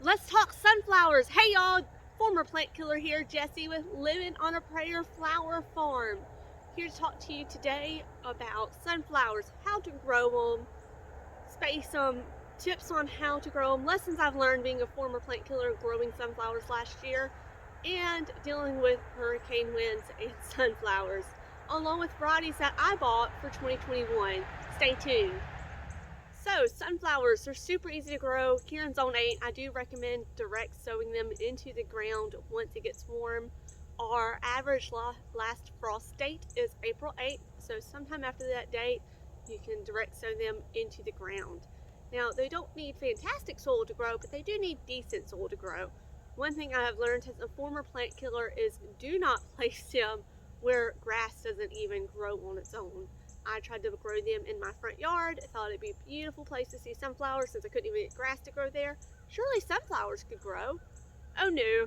Let's talk sunflowers. Hey y'all, former plant killer here, Jesse with Living on a Prayer Flower Farm. Here to talk to you today about sunflowers, how to grow them, space them, tips on how to grow them, lessons I've learned being a former plant killer growing sunflowers last year, and dealing with hurricane winds and sunflowers, along with varieties that I bought for 2021. Stay tuned. So sunflowers are super easy to grow. Here in Zone 8, I do recommend direct sowing them into the ground once it gets warm. Our average last frost date is April 8th, so sometime after that date, you can direct sow them into the ground. Now, they don't need fantastic soil to grow, but they do need decent soil to grow. One thing I have learned as a former plant killer is do not place them where grass doesn't even grow on its own. I tried to grow them in my front yard. I thought it'd be a beautiful place to see sunflowers since I couldn't even get grass to grow there. Surely sunflowers could grow. Oh no.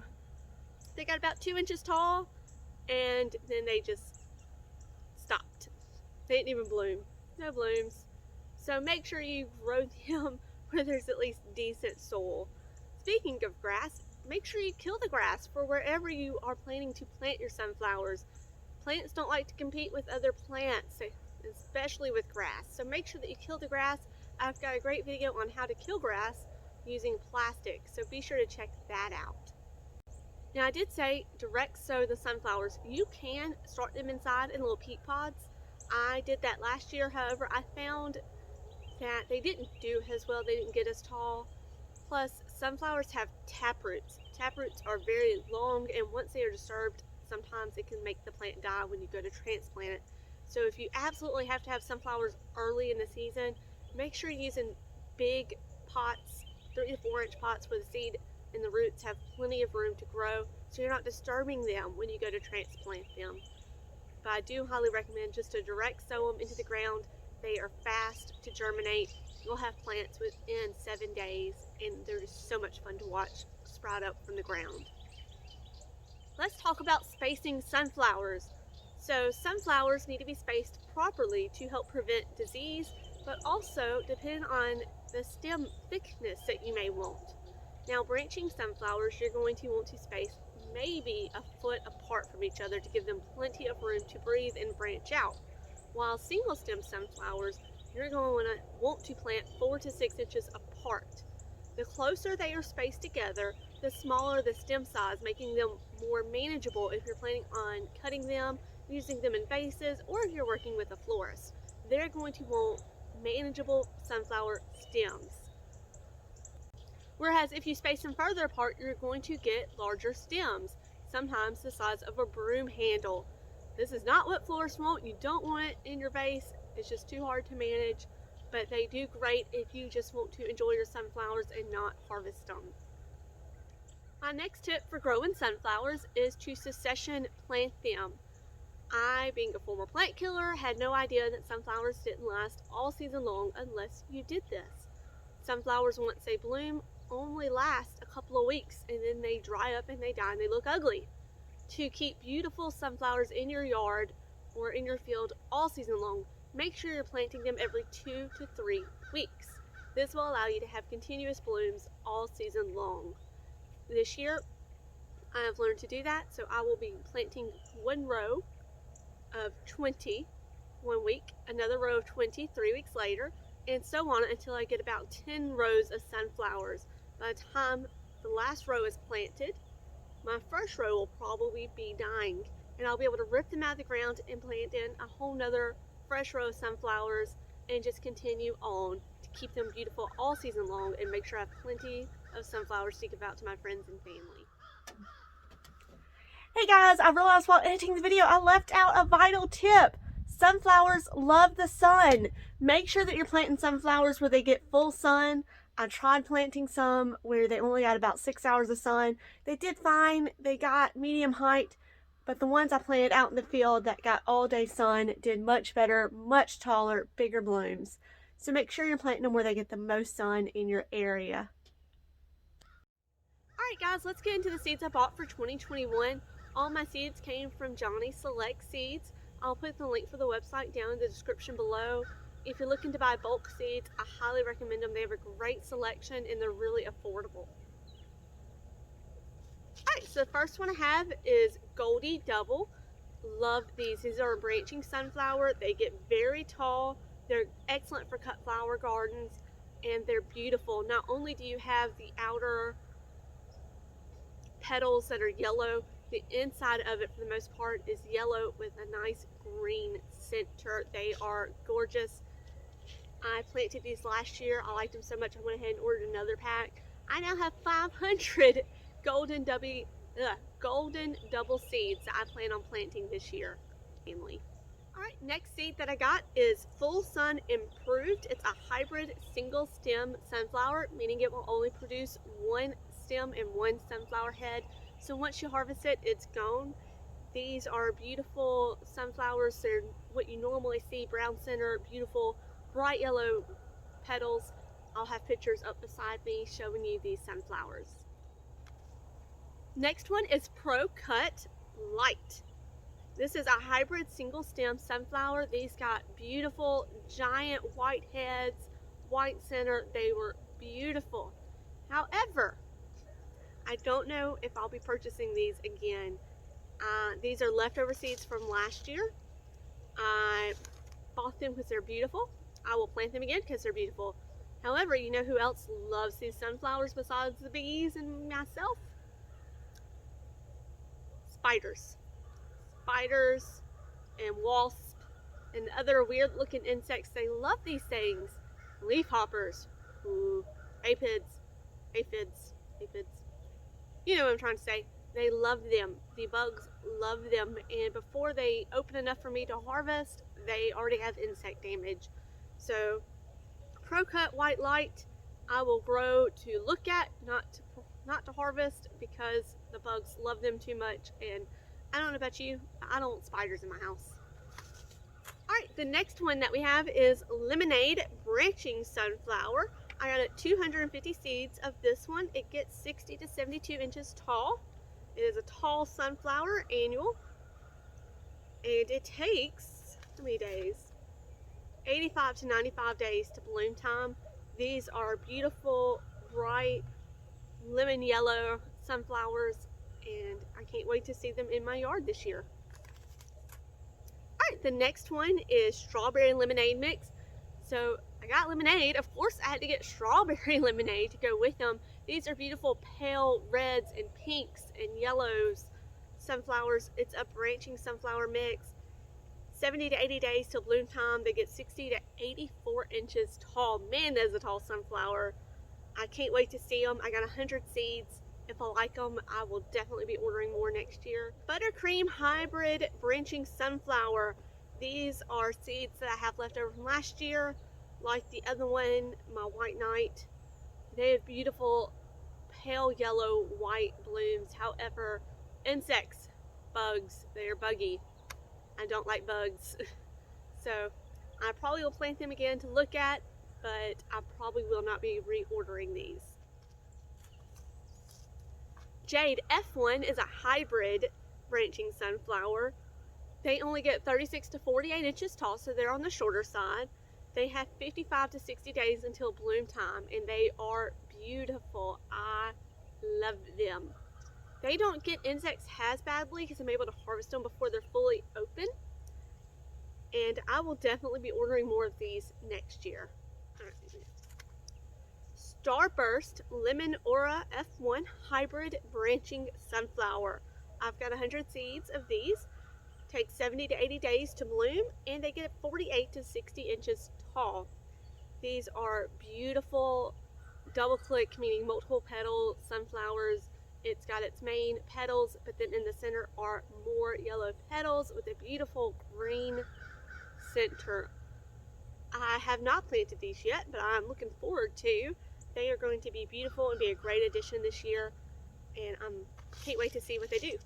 They got about 2 inches tall and then they just stopped. They didn't even bloom. No blooms. So make sure you grow them where there's at least decent soil. Speaking of grass, make sure you kill the grass for wherever you are planning to plant your sunflowers. Plants don't like to compete with other plants, especially with grass. So make sure that you kill the grass. I've got a great video on how to kill grass using plastic, so be sure to check that out. Now I did say direct sow the sunflowers. You can start them inside in little peat pods. I did that last year, however I found that they didn't do as well, they didn't get as tall. Plus sunflowers have taproots. Taproots are very long, and once they are disturbed, sometimes it can make the plant die when you go to transplant it. So if you absolutely have to have sunflowers early in the season, make sure you're using big pots, 3 to 4 inch pots where the seed and the roots have plenty of room to grow, so you're not disturbing them when you go to transplant them. But I do highly recommend just to direct sow them into the ground. They are fast to germinate. You'll have plants within 7 days, and they're just so much fun to watch sprout up from the ground. Let's talk about spacing sunflowers. So sunflowers need to be spaced properly to help prevent disease, but also depend on the stem thickness that you may want. Now, branching sunflowers, you're going to want to space maybe a foot apart from each other to give them plenty of room to breathe and branch out. While single stem sunflowers, you're going to want to plant 4 to 6 inches apart. The closer they are spaced together, the smaller the stem size, making them more manageable if you're planning on cutting them, using them in vases, or if you're working with a florist. They're going to want manageable sunflower stems. Whereas if you space them further apart, you're going to get larger stems, sometimes the size of a broom handle. This is not what florists want. You don't want it in your vase. It's just too hard to manage, but they do great if you just want to enjoy your sunflowers and not harvest them. My next tip for growing sunflowers is to succession plant them. I, being a former plant killer, had no idea that sunflowers didn't last all season long unless you did this. Sunflowers, once they bloom, only last a couple of weeks, and then they dry up and they die and they look ugly. To keep beautiful sunflowers in your yard or in your field all season long, make sure you're planting them every 2 to 3 weeks. This will allow you to have continuous blooms all season long. This year, I have learned to do that, so I will be planting 1 row of 20 1 week, another row of 20 3 weeks later, and so on until I get about 10 rows of sunflowers. By the time the last row is planted, my first row will probably be dying, and I'll be able to rip them out of the ground and plant in a whole nother fresh row of sunflowers and just continue on to keep them beautiful all season long and make sure I have plenty of sunflowers to give out to my friends and family. Hey guys, I realized while editing the video I left out a vital tip. Sunflowers love the sun. Make sure that you're planting sunflowers where they get full sun. I tried planting some where they only got about 6 hours of sun. They did fine. They got medium height, but the ones I planted out in the field that got all day sun did much better, much taller, bigger blooms. So make sure you're planting them where they get the most sun in your area. Alright guys, let's get into the seeds I bought for 2021. All my seeds came from Johnny Select Seeds. I'll put the link for the website down in the description below. If you're looking to buy bulk seeds, I highly recommend them. They have a great selection and they're really affordable. Alright, so the first one I have is Goldie Double. Love these. These are a branching sunflower. They get very tall. They're excellent for cut flower gardens, and they're beautiful. Not only do you have the outer petals that are yellow, the inside of it for the most part is yellow with a nice green center. They are gorgeous. I planted these last year. I liked them so much I went ahead and ordered another pack. I now have 500 golden double seeds that I plan on planting this year. Alright, next seed that I got is Full Sun Improved. It's a hybrid single stem sunflower, meaning it will only produce one stem and one sunflower head. So once you harvest it, it's gone. These are beautiful sunflowers. They're what you normally see, brown center, beautiful bright yellow petals. I'll have pictures up beside me showing you these sunflowers. Next one is Pro Cut Light. This is a hybrid single stem sunflower. These got beautiful giant white heads, white center. They were beautiful. However, I don't know if I'll be purchasing these again. These are leftover seeds from last year. I bought them because they're beautiful. I will plant them again because they're beautiful. However, you know who else loves these sunflowers besides the bees and myself? Spiders. Spiders and wasps and other weird looking insects. They love these things. Leafhoppers. Ooh. Aphids. You know what I'm trying to say. They love them. The bugs love them. And before they open enough for me to harvest, they already have insect damage. So Pro Cut White Light I will grow to look at, not to harvest, because the bugs love them too much. And I don't know about you, I don't want spiders in my house. Alright, the next one that we have is Lemonade Branching Sunflower. I got 250 seeds of this one. It gets 60 to 72 inches tall. It is a tall sunflower annual. And it takes, how many days? 85 to 95 days to bloom time. These are beautiful, bright, lemon yellow sunflowers, and I can't wait to see them in my yard this year. Alright, the next one is Strawberry Lemonade Mix. So I got lemonade. Of course I had to get strawberry lemonade to go with them. These are beautiful pale reds and pinks and yellows sunflowers. It's a branching sunflower mix. 70 to 80 days till bloom time. They get 60 to 84 inches tall. Man, that is a tall sunflower. I can't wait to see them. I got 100 seeds. If I like them, I will definitely be ordering more next year. Buttercream Hybrid Branching Sunflower. These are seeds that I have left over from last year. Like the other one, my White Knight. They have beautiful pale yellow white blooms. However, insects, bugs, they are buggy. I don't like bugs. So I probably will plant them again to look at, but I probably will not be reordering these. Jade F1 is a hybrid branching sunflower. They only get 36 to 48 inches tall, so they're on the shorter side. They have 55 to 60 days until bloom time, and they are beautiful. I love them. They don't get insects as badly because I'm able to harvest them before they're fully open. And I will definitely be ordering more of these next year. Starburst Lemon Aura F1 Hybrid Branching Sunflower. I've got 100 seeds of these. Takes 70 to 80 days to bloom, and they get 48 to 60 inches tall. These are beautiful double click, meaning multiple petal sunflowers. It's got its main petals, but then in the center are more yellow petals with a beautiful green center. I have not planted these yet, but I'm looking forward to. They are going to be beautiful and be a great addition this year, and I can't wait to see what they do.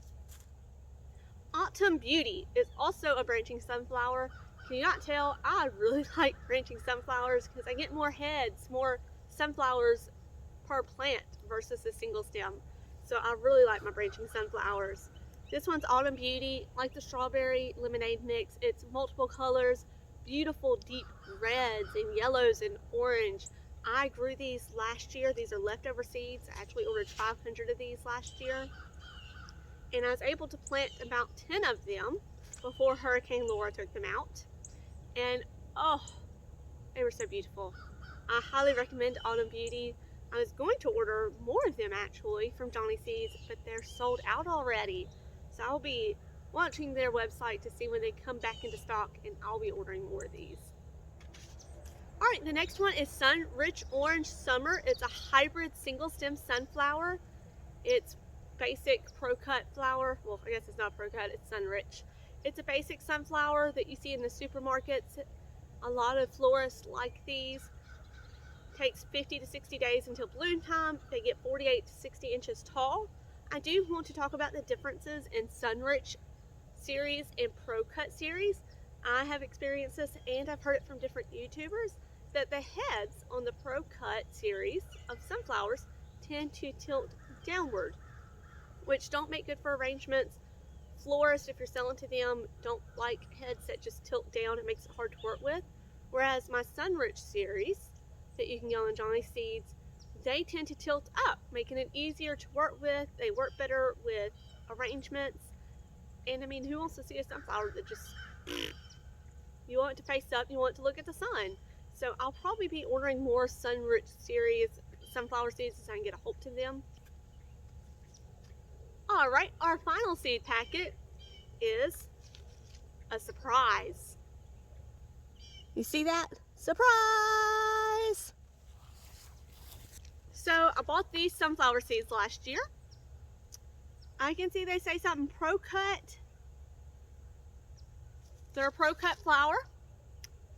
Autumn Beauty is also a branching sunflower. Can you not tell? I really like branching sunflowers because I get more heads, more sunflowers per plant versus a single stem. So I really like my branching sunflowers. This one's Autumn Beauty, like the Strawberry Lemonade Mix. It's multiple colors, beautiful deep reds and yellows and orange. I grew these last year. These are leftover seeds. I actually ordered 500 of these last year. and I was able to plant about 10 of them before Hurricane Laura took them out. And oh, they were so beautiful. I highly recommend Autumn Beauty. I was going to order more of them actually from Johnny Seeds, but they're sold out already. So I'll be watching their website to see when they come back into stock, and I'll be ordering more of these. Alright, the next one is Sunrich Orange Summer. It's a hybrid single stem sunflower. It's basic pro-cut flower. Well, I guess it's not pro-cut, it's Sunrich. It's a basic sunflower that you see in the supermarkets. A lot of florists like these. Takes 50 to 60 days until bloom time. They get 48 to 60 inches tall. I do want to talk about the differences in Sunrich series and Pro-Cut series. I have experienced this, and I've heard it from different YouTubers, that the heads on the Pro-Cut series of sunflowers tend to tilt downward, which don't make good for arrangements. Florists, if you're selling to them, don't like heads that just tilt down. It makes it hard to work with. Whereas my Sunrich series that you can get on Johnny Seeds, they tend to tilt up, making it easier to work with. They work better with arrangements. And I mean, who wants to see a sunflower that just, you want it to face up, you want it to look at the sun. So I'll probably be ordering more Sunrich series sunflower seeds as I can get a hold of them. Alright, our final seed packet is a surprise. You see that? Surprise! So I bought these sunflower seeds last year. I can see they say something Pro-Cut. They're a Pro-Cut flower.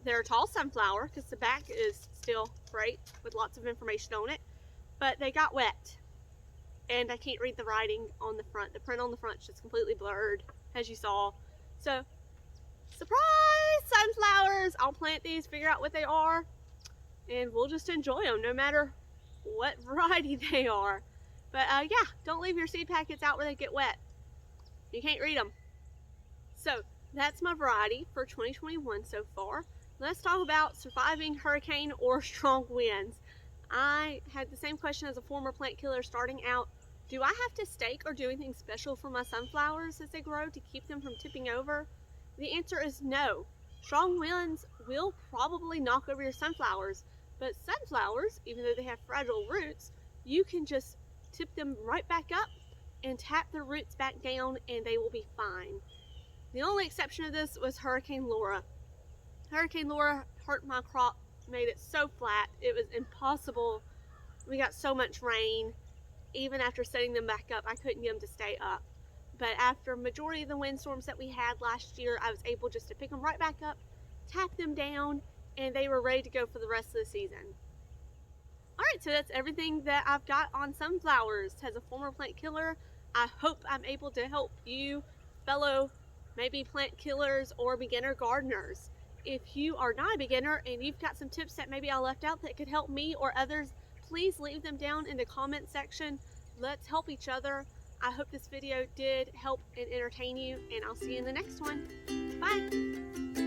They're a tall sunflower because the back is still great with lots of information on it. But they got wet. And I can't read the writing on the front. The print on the front is just completely blurred, as you saw. So, surprise sunflowers! I'll plant these, figure out what they are, and we'll just enjoy them no matter what variety they are. But yeah, don't leave your seed packets out where they get wet. You can't read them. So, that's my variety for 2021 so far. Let's talk about surviving hurricane or strong winds. I had the same question as a former plant killer starting out. Do I have to stake or do anything special for my sunflowers as they grow to keep them from tipping over? The answer is no. Strong winds will probably knock over your sunflowers, but sunflowers, even though they have fragile roots, you can just tip them right back up and tap their roots back down and they will be fine. The only exception of this was Hurricane Laura. Hurricane Laura hurt my crop, made it so flat, it was impossible. We got so much rain. Even after setting them back up, I couldn't get them to stay up. But after majority of the windstorms that we had last year, I was able just to pick them right back up, tap them down, and they were ready to go for the rest of the season. Alright, so that's everything that I've got on sunflowers. As a former plant killer, I hope I'm able to help you fellow maybe plant killers or beginner gardeners. If you are not a beginner and you've got some tips that maybe I left out that could help me or others, please leave them down in the comment section. Let's help each other. I hope this video did help and entertain you, and I'll see you in the next one. Bye!